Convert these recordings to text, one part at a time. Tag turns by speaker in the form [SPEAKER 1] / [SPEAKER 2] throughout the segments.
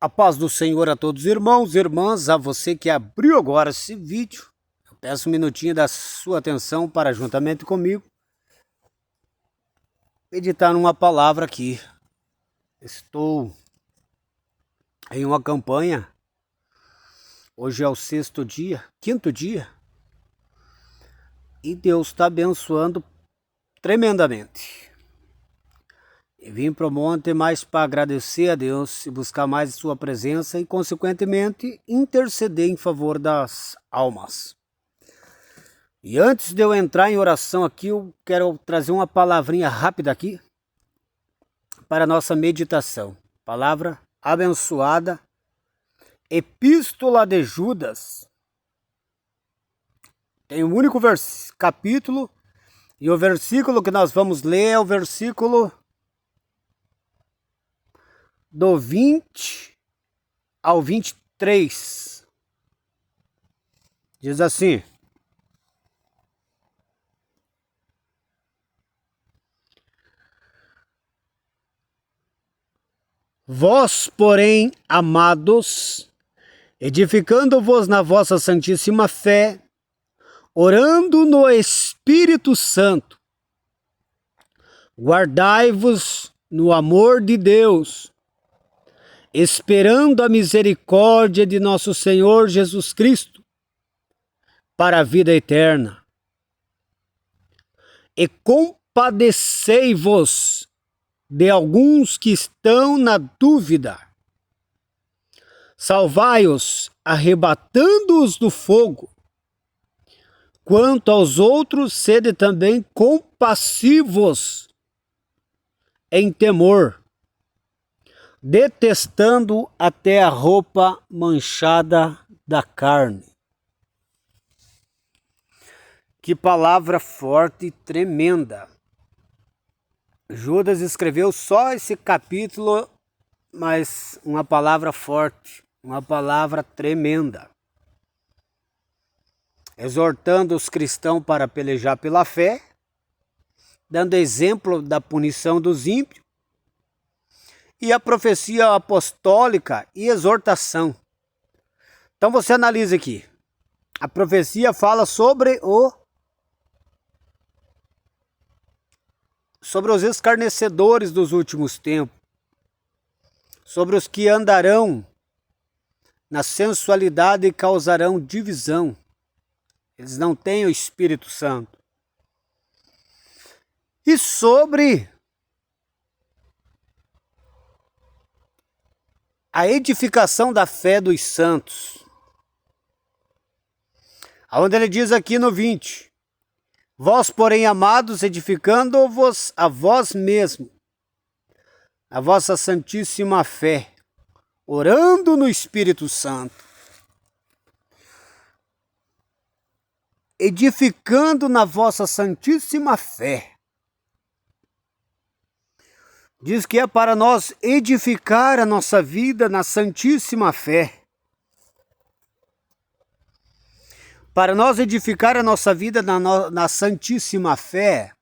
[SPEAKER 1] A paz do Senhor a todos os irmãos e irmãs, a você que abriu agora esse vídeo, eu peço um minutinho da sua atenção para, juntamente comigo, meditar numa palavra aqui. Estou em uma campanha, hoje é o quinto dia, e Deus está abençoando tremendamente. E vim para o monte mais para agradecer a Deus e buscar mais sua presença e, consequentemente, interceder em favor das almas. E antes de eu entrar em oração aqui, eu quero trazer uma palavrinha rápida aqui para a nossa meditação. Palavra abençoada, Epístola de Judas. Tem um único capítulo e o versículo que nós vamos ler é o versículo do 20 ao 23. Diz assim: Vós, porém, amados, edificando-vos na vossa santíssima fé, orando no Espírito Santo, guardai-vos no amor de Deus, esperando a misericórdia de nosso Senhor Jesus Cristo para a vida eterna. E compadecei-vos de alguns que estão na dúvida. Salvai-os, arrebatando-os do fogo. Quanto aos outros, sede também compassivos em temor, detestando até a roupa manchada da carne. Que palavra forte e tremenda. Judas escreveu só esse capítulo, mas uma palavra forte, uma palavra tremenda. Exortando os cristãos para pelejar pela fé, dando exemplo da punição dos ímpios, e a profecia apostólica e exortação. Então você analisa aqui. A profecia fala sobre os escarnecedores dos últimos tempos, sobre os que andarão na sensualidade e causarão divisão. Eles não têm o Espírito Santo. E sobre a edificação da fé dos santos, onde ele diz aqui no 20, Vós, porém, amados, edificando-vos a vós mesmo, a vossa santíssima fé, orando no Espírito Santo, edificando na vossa santíssima fé. Diz que é para nós edificar a nossa vida na santíssima fé. Para nós edificar a nossa vida na santíssima fé,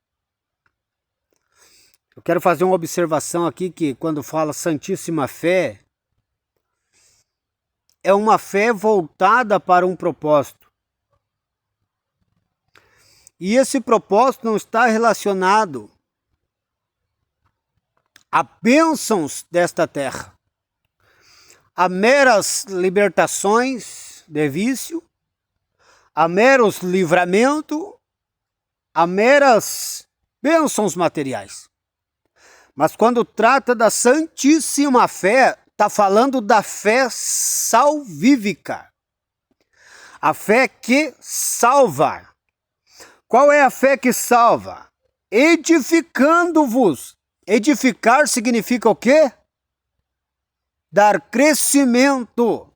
[SPEAKER 1] eu quero fazer uma observação aqui que quando fala santíssima fé, é uma fé voltada para um propósito. E esse propósito não está relacionado a bênçãos desta terra, a meras libertações de vício, a meros livramentos, a meras bênçãos materiais. Mas quando trata da santíssima fé, está falando da fé salvífica. A fé que salva. Qual é a fé que salva? Edificando-vos. Edificar significa o quê? Dar crescimento.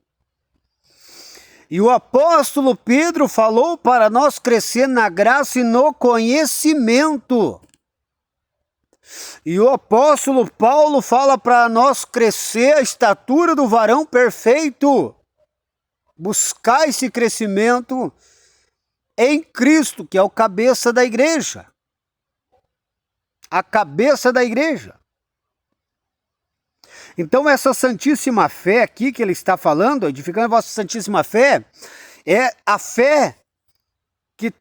[SPEAKER 1] E o apóstolo Pedro falou para nós crescer na graça e no conhecimento. E o apóstolo Paulo fala para nós crescer a estatura do varão perfeito. Buscar esse crescimento em Cristo, que é o cabeça da igreja. A cabeça da igreja. Então essa santíssima fé aqui que ele está falando, edificando a vossa santíssima fé, é a fé que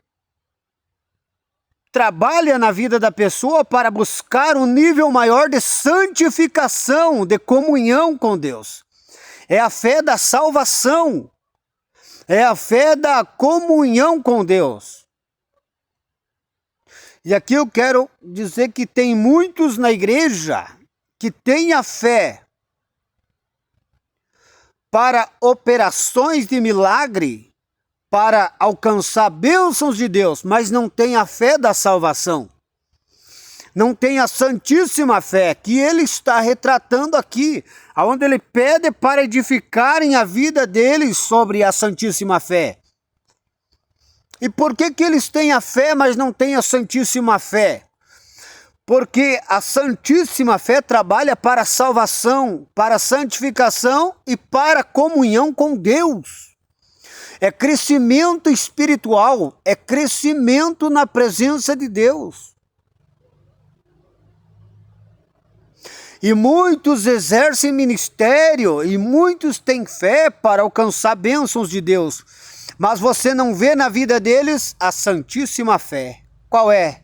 [SPEAKER 1] trabalha na vida da pessoa para buscar um nível maior de santificação, de comunhão com Deus. É a fé da salvação. É a fé da comunhão com Deus. E aqui eu quero dizer que tem muitos na igreja que têm a fé para operações de milagre, para alcançar bênçãos de Deus, mas não tem a fé da salvação. Não tem a santíssima fé, que ele está retratando aqui, onde ele pede para edificarem a vida deles sobre a santíssima fé. E por que eles têm a fé, mas não têm a santíssima fé? Porque a santíssima fé trabalha para a salvação, para a santificação e para a comunhão com Deus. É crescimento espiritual, é crescimento na presença de Deus. E muitos exercem ministério e muitos têm fé para alcançar bênçãos de Deus. Mas você não vê na vida deles a santíssima fé. Qual é?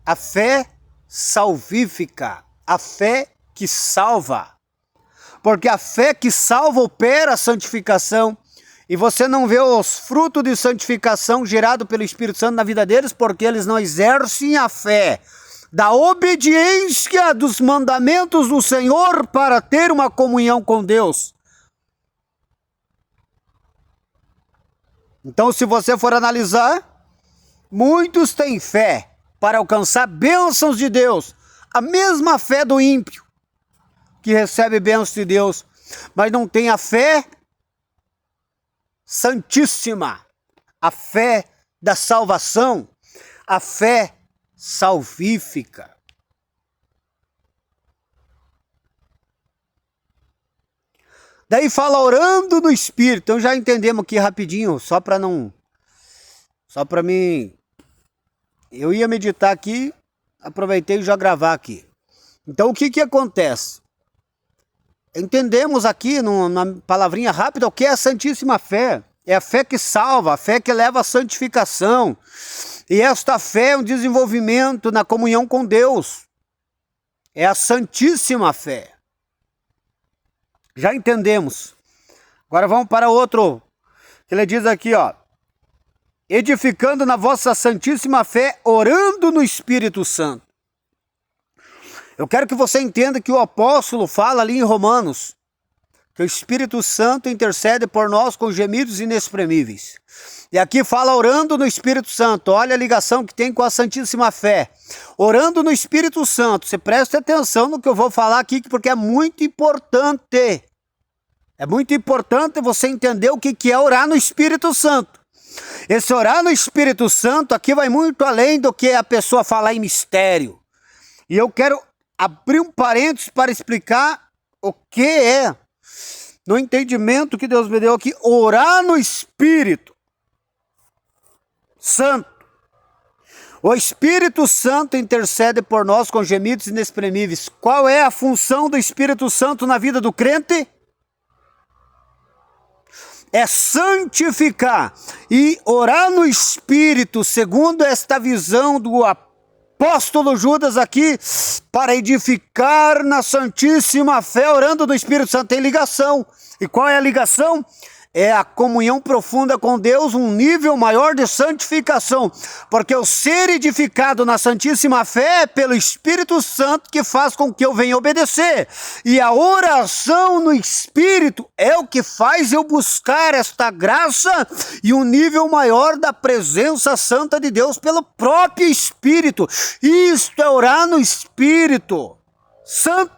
[SPEAKER 1] A fé salvífica, a fé que salva. Porque a fé que salva opera a santificação. E você não vê os frutos de santificação gerados pelo Espírito Santo na vida deles, porque eles não exercem a fé da obediência dos mandamentos do Senhor para ter uma comunhão com Deus. Então, se você for analisar, muitos têm fé para alcançar bênçãos de Deus, a mesma fé do ímpio, que recebe bênçãos de Deus, mas não tem a fé santíssima, a fé da salvação, a fé salvífica. Daí fala orando no Espírito. Então já entendemos aqui rapidinho, só para mim. Eu ia meditar aqui, aproveitei e já gravar aqui. Então o que acontece? Entendemos aqui, na palavrinha rápida, o que é a santíssima fé. É a fé que salva, a fé que leva à santificação. E esta fé é um desenvolvimento na comunhão com Deus. É a santíssima fé. Já entendemos. Agora vamos para outro. Ele diz aqui, ó. Edificando na vossa santíssima fé, orando no Espírito Santo. Eu quero que você entenda que o apóstolo fala ali em Romanos, que o Espírito Santo intercede por nós com gemidos inexprimíveis. E aqui fala orando no Espírito Santo. Olha a ligação que tem com a santíssima fé. Orando no Espírito Santo. Você preste atenção no que eu vou falar aqui, porque é muito importante. É muito importante você entender o que é orar no Espírito Santo. Esse orar no Espírito Santo aqui vai muito além do que a pessoa falar em mistério. E eu quero abrir um parênteses para explicar o que é, no entendimento que Deus me deu aqui, orar no Espírito Santo. O Espírito Santo intercede por nós com gemidos inexprimíveis. Qual é a função do Espírito Santo na vida do crente? É santificar e orar no Espírito, segundo esta visão do apóstolo Judas aqui, para edificar na santíssima fé, orando no Espírito Santo. Tem ligação. E qual é a ligação? É a comunhão profunda com Deus, um nível maior de santificação. Porque o ser edificado na santíssima fé é pelo Espírito Santo que faz com que eu venha obedecer. E a oração no Espírito é o que faz eu buscar esta graça e um nível maior da presença santa de Deus pelo próprio Espírito. Isto é orar no Espírito Santo.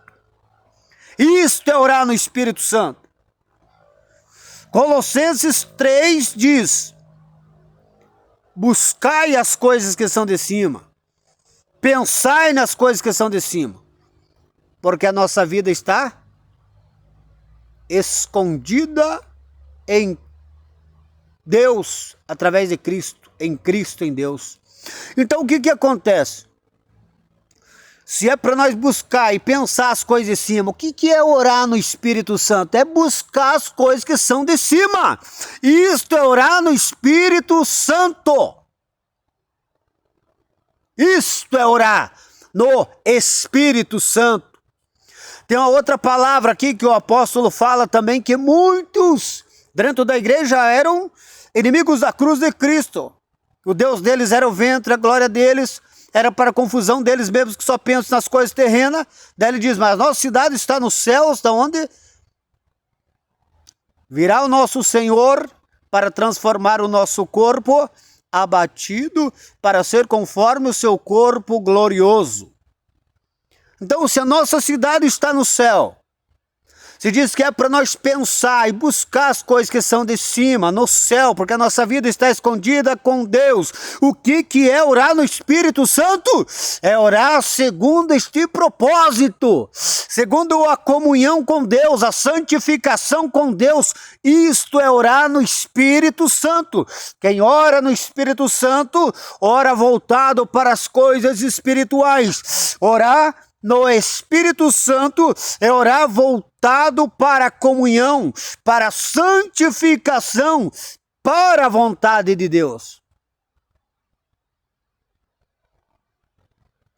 [SPEAKER 1] Isto é orar no Espírito Santo. Colossenses 3 diz: buscai as coisas que são de cima, pensai nas coisas que são de cima, porque a nossa vida está escondida em Deus, através de Cristo em Deus. Então o que acontece? Se é para nós buscar e pensar as coisas de cima, o que é orar no Espírito Santo? É buscar as coisas que são de cima. Isto é orar no Espírito Santo. Isto é orar no Espírito Santo. Tem uma outra palavra aqui que o apóstolo fala também, que muitos dentro da igreja eram inimigos da cruz de Cristo. O Deus deles era o ventre, a glória deles era para a confusão deles mesmos, que só pensam nas coisas terrenas. Daí ele diz, mas a nossa cidade está nos céus, da onde virá o nosso Senhor para transformar o nosso corpo abatido, para ser conforme o seu corpo glorioso. Então, se a nossa cidade está no céu, se diz que é para nós pensar e buscar as coisas que são de cima, no céu, porque a nossa vida está escondida com Deus. O que é orar no Espírito Santo? É orar segundo este propósito, segundo a comunhão com Deus, a santificação com Deus. Isto é orar no Espírito Santo. Quem ora no Espírito Santo, ora voltado para as coisas espirituais. Orar no Espírito Santo é orar voltado para a comunhão, para a santificação, para a vontade de Deus.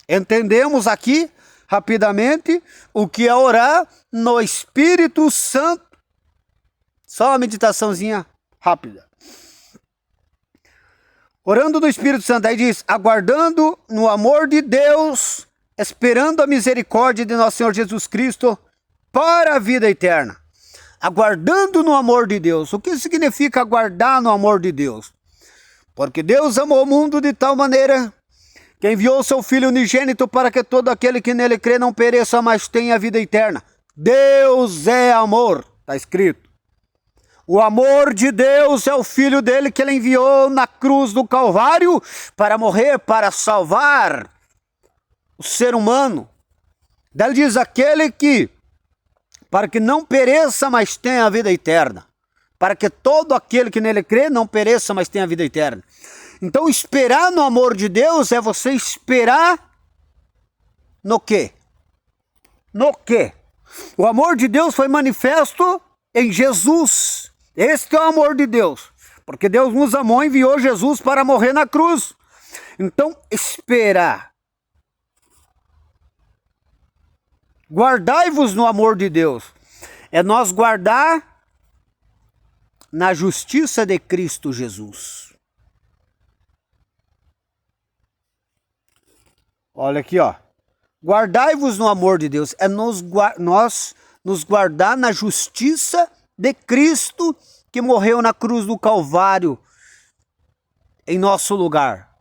[SPEAKER 1] Entendemos aqui, rapidamente, o que é orar no Espírito Santo. Só uma meditaçãozinha rápida. Orando no Espírito Santo, aí diz, aguardando no amor de Deus, esperando a misericórdia de nosso Senhor Jesus Cristo para a vida eterna. Aguardando no amor de Deus. O que significa aguardar no amor de Deus? Porque Deus amou o mundo de tal maneira que enviou seu Filho unigênito para que todo aquele que nele crê não pereça, mas tenha a vida eterna. Deus é amor, está escrito. O amor de Deus é o Filho dele que ele enviou na cruz do Calvário para morrer, para salvar o ser humano. Daí ele diz, aquele que, para que não pereça, mas tenha a vida eterna. Para que todo aquele que nele crê não pereça, mas tenha a vida eterna. Então, esperar no amor de Deus é você esperar no quê? No quê? O amor de Deus foi manifesto em Jesus. Este é o amor de Deus. Porque Deus nos amou e enviou Jesus para morrer na cruz. Então, esperar. Guardai-vos no amor de Deus. É nós guardar na justiça de Cristo Jesus. Olha aqui, ó. Guardai-vos no amor de Deus. É nós nos guardar na justiça de Cristo que morreu na cruz do Calvário em nosso lugar.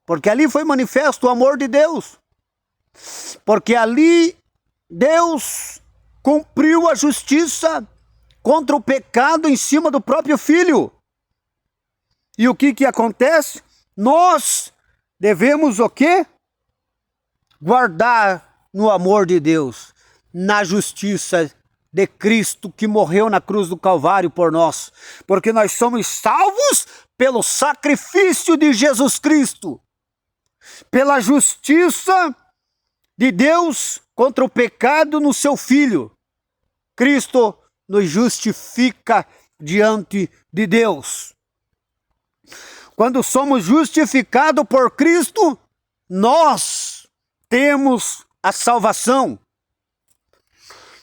[SPEAKER 1] Porque ali foi manifesto o amor de Deus. Porque ali Deus cumpriu a justiça contra o pecado em cima do próprio Filho. E o que acontece? Nós devemos o quê? Guardar no amor de Deus, na justiça de Cristo que morreu na cruz do Calvário por nós. Porque nós somos salvos pelo sacrifício de Jesus Cristo. Pela justiça de Deus contra o pecado no seu Filho. Cristo nos justifica diante de Deus. Quando somos justificados por Cristo, nós temos a salvação.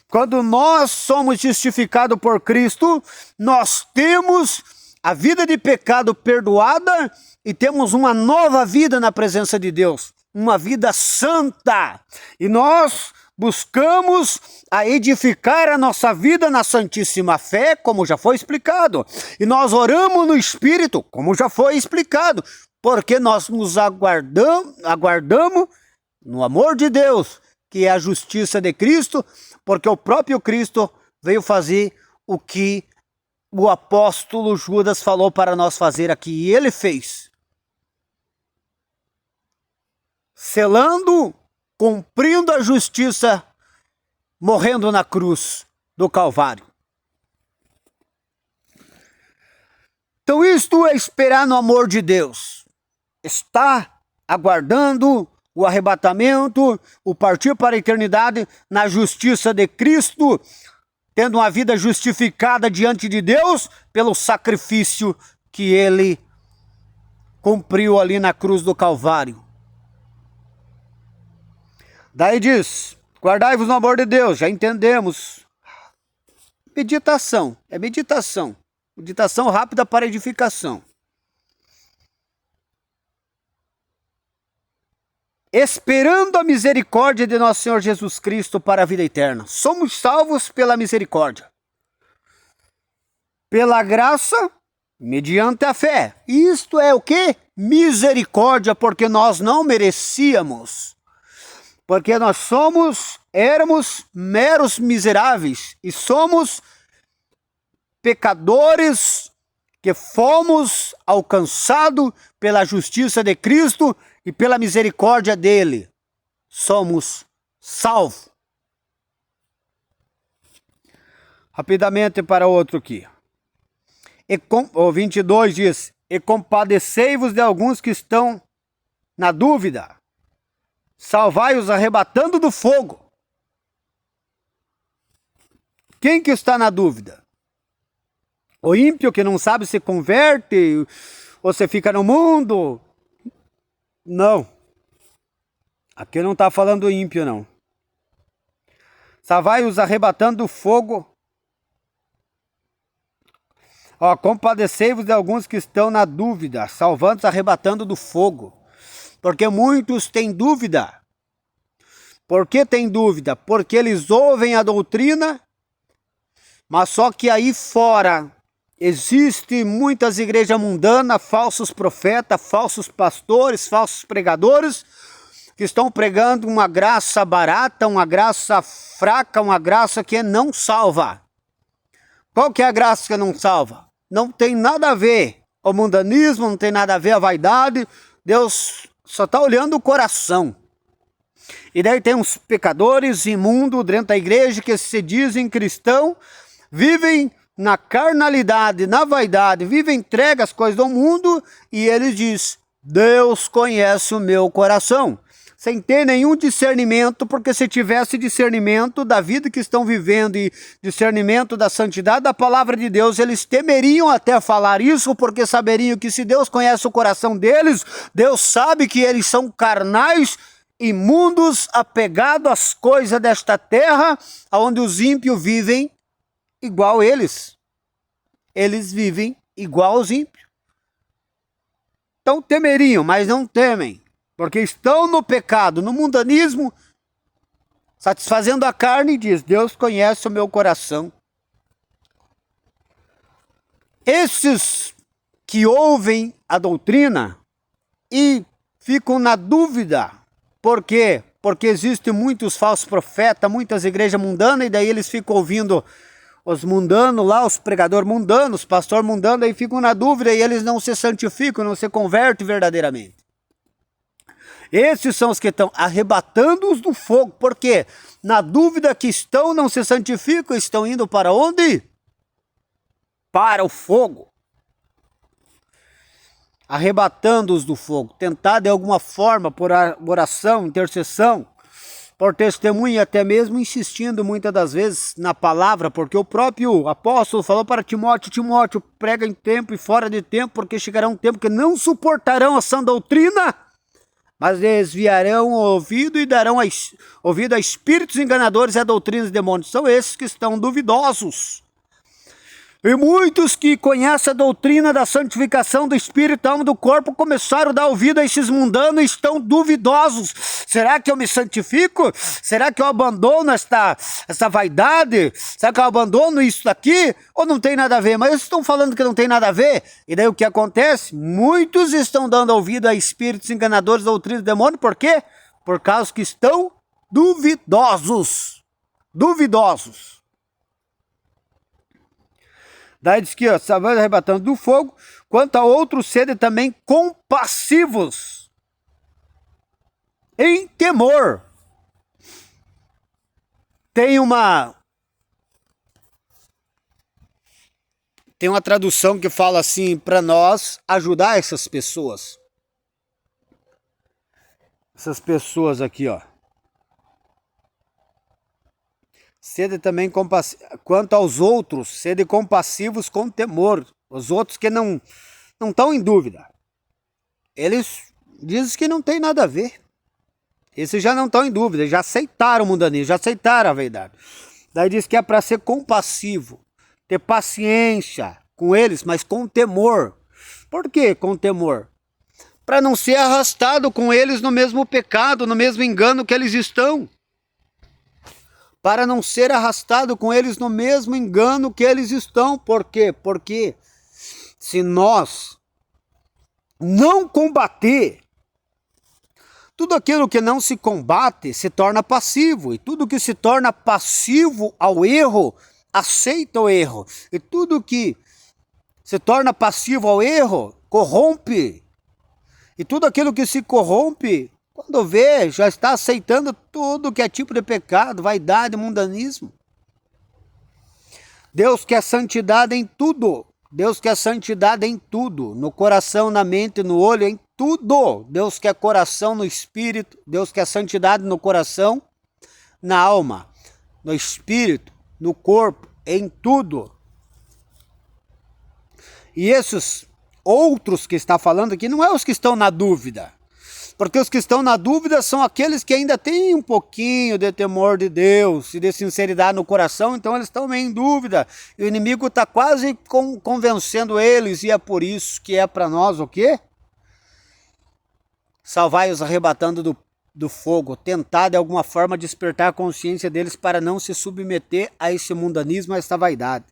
[SPEAKER 1] Quando nós somos justificados por Cristo, nós temos a vida de pecado perdoada e temos uma nova vida na presença de Deus. Uma vida santa. E nós buscamos a edificar a nossa vida na santíssima fé, como já foi explicado. E nós oramos no Espírito, como já foi explicado. Porque nós nos aguardamos no amor de Deus, que é a justiça de Cristo, porque o próprio Cristo veio fazer o que o apóstolo Judas falou para nós fazer aqui. E ele fez. Selando, cumprindo a justiça, morrendo na cruz do Calvário. Então isto é esperar no amor de Deus. Está aguardando o arrebatamento, o partir para a eternidade na justiça de Cristo, tendo uma vida justificada diante de Deus pelo sacrifício que ele cumpriu ali na cruz do Calvário. Daí diz, guardai-vos no amor de Deus, já entendemos. Meditação, é meditação. Meditação rápida para edificação. Esperando a misericórdia de nosso Senhor Jesus Cristo para a vida eterna. Somos salvos pela misericórdia. Pela graça, mediante a fé. Isto é o quê? Misericórdia, porque nós não merecíamos. Porque nós éramos meros miseráveis e somos pecadores que fomos alcançados pela justiça de Cristo e pela misericórdia dele. Somos salvos. Rapidamente para outro aqui. O 22 diz, e compadecei-vos de alguns que estão na dúvida. Salvai-os arrebatando do fogo. Quem que está na dúvida? O ímpio que não sabe se converte, ou se fica no mundo? Não. Aqui não está falando do ímpio, não. Salvai-os arrebatando do fogo. Compadecei-vos de alguns que estão na dúvida, salvando-os arrebatando do fogo. Porque muitos têm dúvida. Por que têm dúvida? Porque eles ouvem a doutrina, mas só que aí fora existem muitas igrejas mundanas, falsos profetas, falsos pastores, falsos pregadores, que estão pregando uma graça barata, uma graça fraca, uma graça que não salva. Qual que é a graça que não salva? Não tem nada a ver o mundanismo, não tem nada a ver a vaidade. Deus só está olhando o coração. E daí tem uns pecadores imundos dentro da igreja que se dizem cristão, vivem na carnalidade, na vaidade, vivem entregue às coisas do mundo, e eles dizem, Deus conhece o meu coração. Sem ter nenhum discernimento, porque se tivesse discernimento da vida que estão vivendo e discernimento da santidade da palavra de Deus, eles temeriam até falar isso, porque saberiam que se Deus conhece o coração deles, Deus sabe que eles são carnais, imundos, apegados às coisas desta terra, onde os ímpios vivem igual eles. Eles vivem igual aos ímpios. Então temeriam, mas não temem. Porque estão no pecado, no mundanismo, satisfazendo a carne, e diz, Deus conhece o meu coração. Esses que ouvem a doutrina e ficam na dúvida. Por quê? Porque existem muitos falsos profetas, muitas igrejas mundanas, e daí eles ficam ouvindo os mundanos lá, os pregadores mundanos, os pastores mundanos, aí ficam na dúvida e eles não se santificam, não se convertem verdadeiramente. Esses são os que estão arrebatando-os do fogo, porque na dúvida que estão, não se santificam, estão indo para onde? Para o fogo. Arrebatando-os do fogo, tentar de alguma forma, por oração, intercessão, por testemunho e até mesmo insistindo muitas das vezes na palavra, porque o próprio apóstolo falou para Timóteo, Timóteo, prega em tempo e fora de tempo, porque chegará um tempo que não suportarão a sã doutrina, mas desviarão o ouvido e darão ouvido a espíritos enganadores e a doutrinas de demônios. São esses que estão duvidosos. E muitos que conhecem a doutrina da santificação do espírito, alma e do corpo, começaram a dar ouvido a esses mundanos e estão duvidosos. Será que eu me santifico? Será que eu abandono essa vaidade? Será que eu abandono isso daqui? Ou não tem nada a ver? Mas eles estão falando que não tem nada a ver. E daí o que acontece? Muitos estão dando ouvido a espíritos enganadores, doutrinas do demônio. Por quê? Por causa que estão duvidosos. Duvidosos. Daí diz que, salvando arrebatando do fogo, quanto a outros sede também compassivos, em temor. Tem uma tradução que fala assim, para nós ajudar essas pessoas. essas pessoas aqui, ó. Sede também quanto aos outros, sede compassivos com temor. Os outros que não estão em dúvida. Eles dizem que não tem nada a ver. Esses já não estão em dúvida, já aceitaram o mundanismo, já aceitaram a verdade. Daí diz que é para ser compassivo, ter paciência com eles, mas com temor. Por que com temor? Para não ser arrastado com eles no mesmo pecado, no mesmo engano que eles estão. Para não ser arrastado com eles no mesmo engano que eles estão. Por quê? Porque se nós não combater, tudo aquilo que não se combate se torna passivo. E tudo que se torna passivo ao erro, aceita o erro. E tudo que se torna passivo ao erro, corrompe. E tudo aquilo que se corrompe, quando vê, já está aceitando tudo que é tipo de pecado, vaidade, mundanismo. Deus quer santidade em tudo. Deus quer santidade em tudo. No coração, na mente, no olho, em tudo. Deus quer coração no espírito. Deus quer santidade no coração, na alma, no espírito, no corpo, em tudo. E esses outros que está falando aqui não é os que estão na dúvida. Porque os que estão na dúvida são aqueles que ainda têm um pouquinho de temor de Deus e de sinceridade no coração, então eles estão meio em dúvida. E o inimigo está quase convencendo eles, e é por isso que é para nós o quê? Salvai-os arrebatando do fogo, tentar de alguma forma despertar a consciência deles para não se submeter a esse mundanismo, a essa vaidade.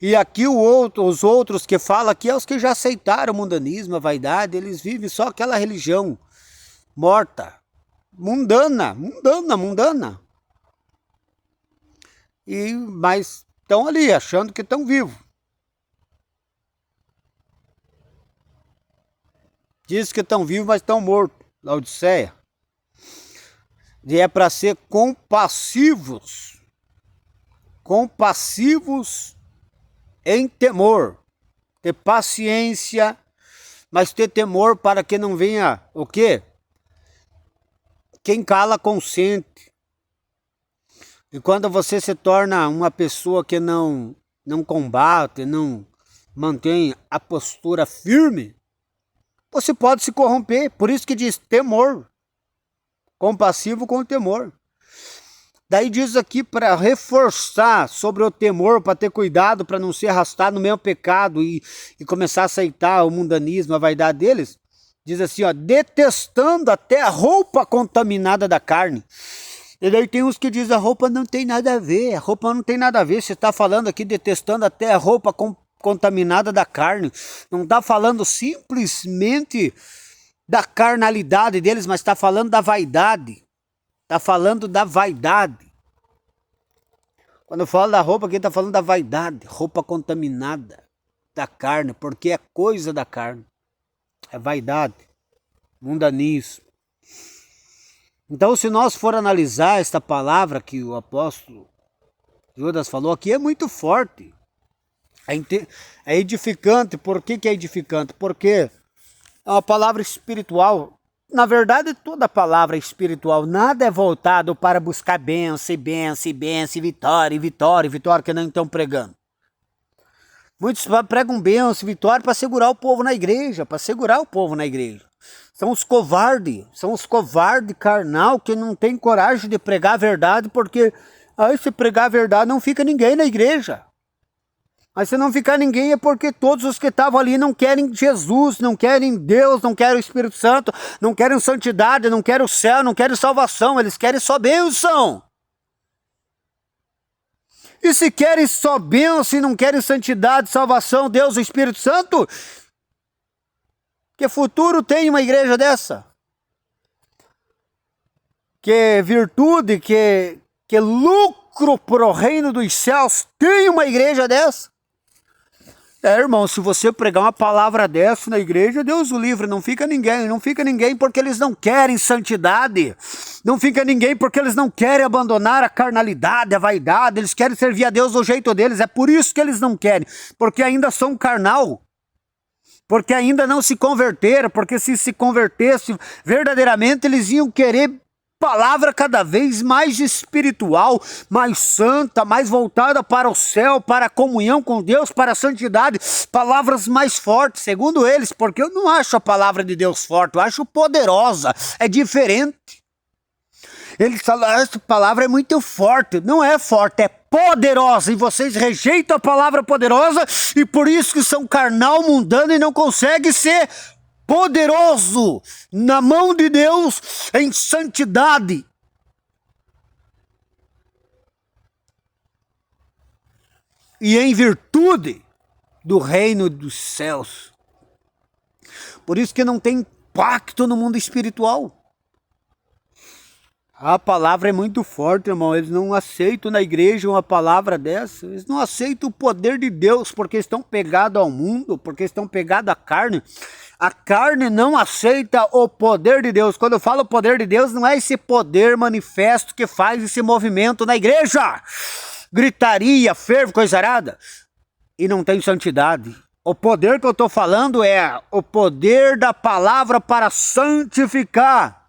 [SPEAKER 1] E aqui os outros que falam aqui é os que já aceitaram o mundanismo, a vaidade, eles vivem só aquela religião morta, mundana. Mas estão ali, achando que estão vivos. Diz que estão vivos, mas estão mortos. Laodiceia. E é para ser compassivos. Compassivos em temor, ter paciência, mas ter temor para que não venha o quê? Quem cala consente. E quando você se torna uma pessoa que não combate, não mantém a postura firme, você pode se corromper. Por isso que diz temor, compassivo com temor. Daí diz aqui para reforçar sobre o temor, para ter cuidado, para não ser arrastado no mesmo pecado e começar a aceitar o mundanismo, a vaidade deles. Diz assim, ó, detestando até a roupa contaminada da carne. E daí tem uns que dizem, a roupa não tem nada a ver, a roupa não tem nada a ver. Você está falando aqui detestando até a roupa contaminada da carne. Não está falando simplesmente da carnalidade deles, mas está falando da vaidade. Está falando da vaidade. Quando eu falo da roupa, aqui está falando da vaidade. Roupa contaminada da carne, porque é coisa da carne. É vaidade, mundanismo. Então, se nós for analisar esta palavra que o apóstolo Judas falou aqui, é muito forte. É edificante. Por que é edificante? Porque é uma palavra espiritual. Na verdade, toda palavra espiritual, nada é voltado para buscar bênção, vitória, que não estão pregando. Muitos pregam bênção, vitória para segurar o povo na igreja, São os covardes carnal que não tem coragem de pregar a verdade, porque se pregar a verdade não fica ninguém na igreja. Mas se não ficar ninguém é porque todos os que estavam ali não querem Jesus, não querem Deus, não querem o Espírito Santo, não querem santidade, não querem o céu, não querem salvação, eles querem só bênção. E se querem só bênção e não querem santidade, salvação, Deus, o Espírito Santo, que futuro tem uma igreja dessa? Que virtude, que lucro para o reino dos céus tem uma igreja dessa? Irmão, se você pregar uma palavra dessa na igreja, Deus o livre, não fica ninguém porque eles não querem santidade, não fica ninguém porque eles não querem abandonar a carnalidade, a vaidade, eles querem servir a Deus do jeito deles, é por isso que eles não querem, porque ainda são carnal, porque ainda não se converteram, porque se convertessem verdadeiramente, eles iam querer palavra cada vez mais espiritual, mais santa, mais voltada para o céu, para a comunhão com Deus, para a santidade, palavras mais fortes, segundo eles, porque eu não acho a palavra de Deus forte, eu acho poderosa, é diferente. Eles falam, essa palavra é muito forte, não é forte, é poderosa, e vocês rejeitam a palavra poderosa, e por isso que são carnal, mundano, e não conseguem ser poderoso na mão de Deus em santidade. E em virtude do reino dos céus. Por isso que não tem pacto no mundo espiritual. A palavra é muito forte, irmão. Eles não aceitam na igreja uma palavra dessa. Eles não aceitam o poder de Deus porque estão pegados ao mundo, porque estão pegados à carne. A carne não aceita o poder de Deus. Quando eu falo poder de Deus, não é esse poder manifesto que faz esse movimento na igreja. Gritaria, fervo, coisa arada. E não tem santidade. O poder que eu estou falando é o poder da palavra para santificar.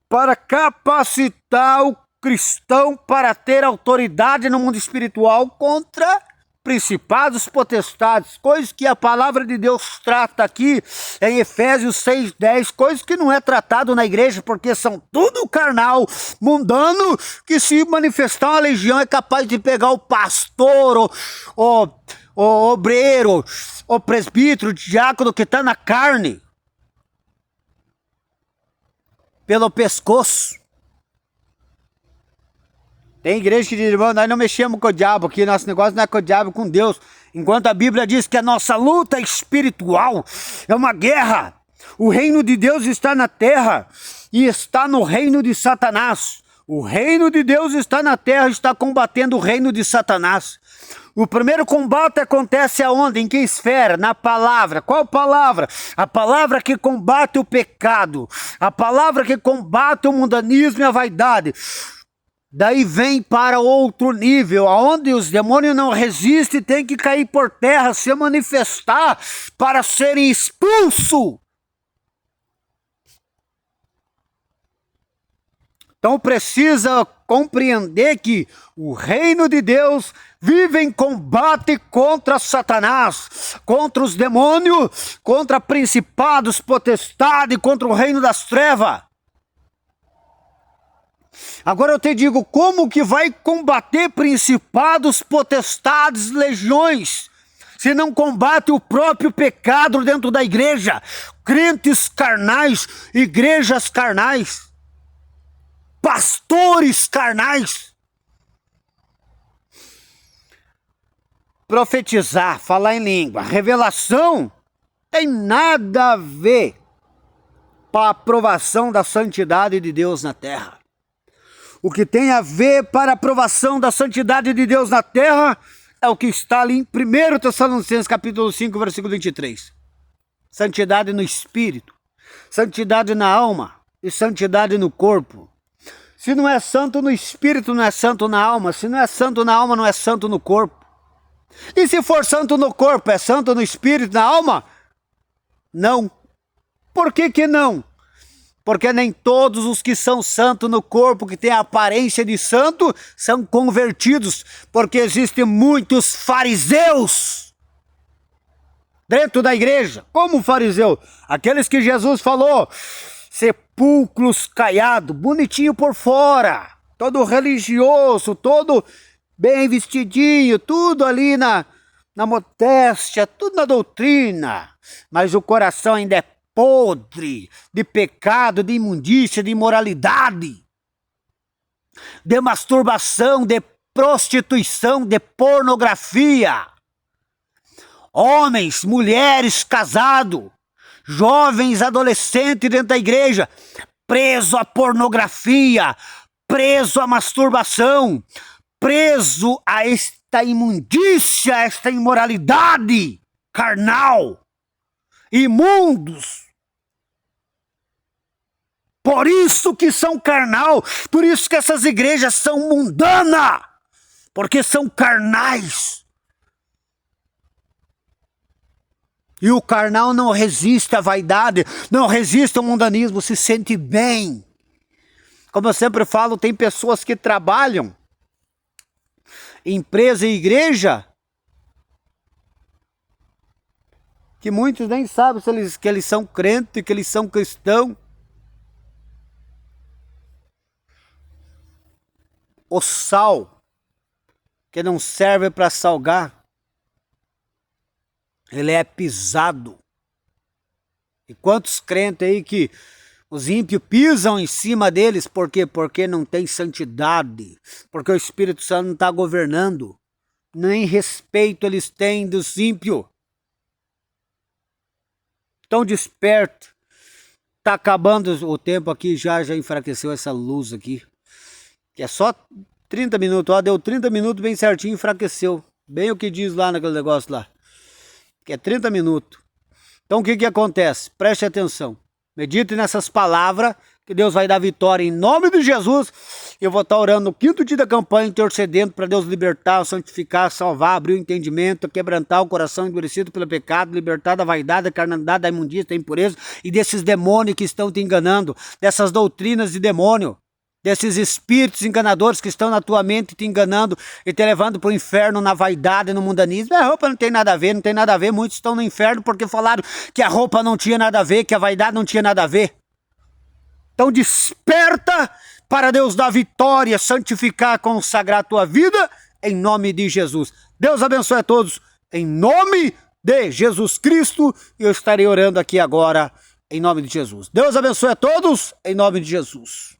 [SPEAKER 1] Para capacitar o cristão para ter autoridade no mundo espiritual contra principados, potestades, coisas que a palavra de Deus trata aqui em Efésios 6:10, coisas que não é tratado na igreja, porque são tudo carnal, mundano, que se manifestar uma legião é capaz de pegar o pastor, o obreiro, o presbítero, o diácono que está na carne, pelo pescoço. Tem igreja que diz, irmão, nós não mexemos com o diabo aqui, nosso negócio não é com o diabo, é com Deus. Enquanto a Bíblia diz que a nossa luta espiritual é uma guerra. O reino de Deus está na terra e está no reino de Satanás. O reino de Deus está na terra e está combatendo o reino de Satanás. O primeiro combate acontece aonde? Em que esfera? Na palavra. Qual palavra? A palavra que combate o pecado. A palavra que combate o mundanismo e a vaidade. Daí vem para outro nível, aonde os demônios não resistem, tem que cair por terra, se manifestar para serem expulsos. Então precisa compreender que o reino de Deus vive em combate contra Satanás, contra os demônios, contra principados, potestades, contra o reino das trevas. Agora eu te digo, como que vai combater principados, potestades, legiões, se não combate o próprio pecado dentro da igreja? Crentes carnais, igrejas carnais, pastores carnais. Profetizar, falar em língua, revelação, tem nada a ver com a aprovação da santidade de Deus na terra. O que tem a ver para a aprovação da santidade de Deus na terra é o que está ali em 1 Tessalonicenses capítulo 5, versículo 23. Santidade no espírito, santidade na alma e santidade no corpo. Se não é santo no espírito, não é santo na alma. Se não é santo na alma, não é santo no corpo. E se for santo no corpo, é santo no espírito, na alma? Não. Por que que não? Porque nem todos os que são santos no corpo, que têm a aparência de santo, são convertidos. Porque existem muitos fariseus dentro da igreja. Como fariseu? Aqueles que Jesus falou, sepulcros caiados, bonitinho por fora, todo religioso, todo bem vestidinho, tudo ali na modéstia, tudo na doutrina. Mas o coração ainda é podre de pecado, de imundícia, de imoralidade, de masturbação, de prostituição, de pornografia. Homens, mulheres, casados, jovens, adolescentes dentro da igreja, preso à pornografia, preso à masturbação, preso a esta imundícia, esta imoralidade carnal, imundos. Por isso que são carnal, por isso que essas igrejas são mundanas, porque são carnais. E o carnal não resiste à vaidade, não resiste ao mundanismo, se sente bem. Como eu sempre falo, tem pessoas que trabalham em empresa e igreja que muitos nem sabem que eles são crentes, que eles são cristãos. O sal, que não serve para salgar, ele é pisado. E quantos crentes aí que os ímpios pisam em cima deles, por quê? Porque não tem santidade, porque o Espírito Santo não está governando, nem respeito eles têm dos ímpios. Tão desperto, está acabando o tempo aqui, já enfraqueceu essa luz aqui, que é só 30 minutos, ó, deu 30 minutos bem certinho, enfraqueceu, bem o que diz lá naquele negócio lá, que é 30 minutos. Então o que acontece? Preste atenção, medite nessas palavras, que Deus vai dar vitória em nome de Jesus. Eu vou estar orando no 5º dia da campanha, intercedendo para Deus libertar, santificar, salvar, abrir o entendimento, quebrantar o coração endurecido pelo pecado, libertar da vaidade, da carnalidade, da imundícia, da impureza e desses demônios que estão te enganando, dessas doutrinas de demônio, desses espíritos enganadores que estão na tua mente te enganando e te levando para o inferno na vaidade, no mundanismo. A roupa não tem nada a ver, não tem nada a ver. Muitos estão no inferno porque falaram que a roupa não tinha nada a ver, que a vaidade não tinha nada a ver. Então desperta para Deus dar vitória, santificar, consagrar a tua vida em nome de Jesus. Deus abençoe a todos em nome de Jesus Cristo. E eu estarei orando aqui agora em nome de Jesus. Deus abençoe a todos em nome de Jesus.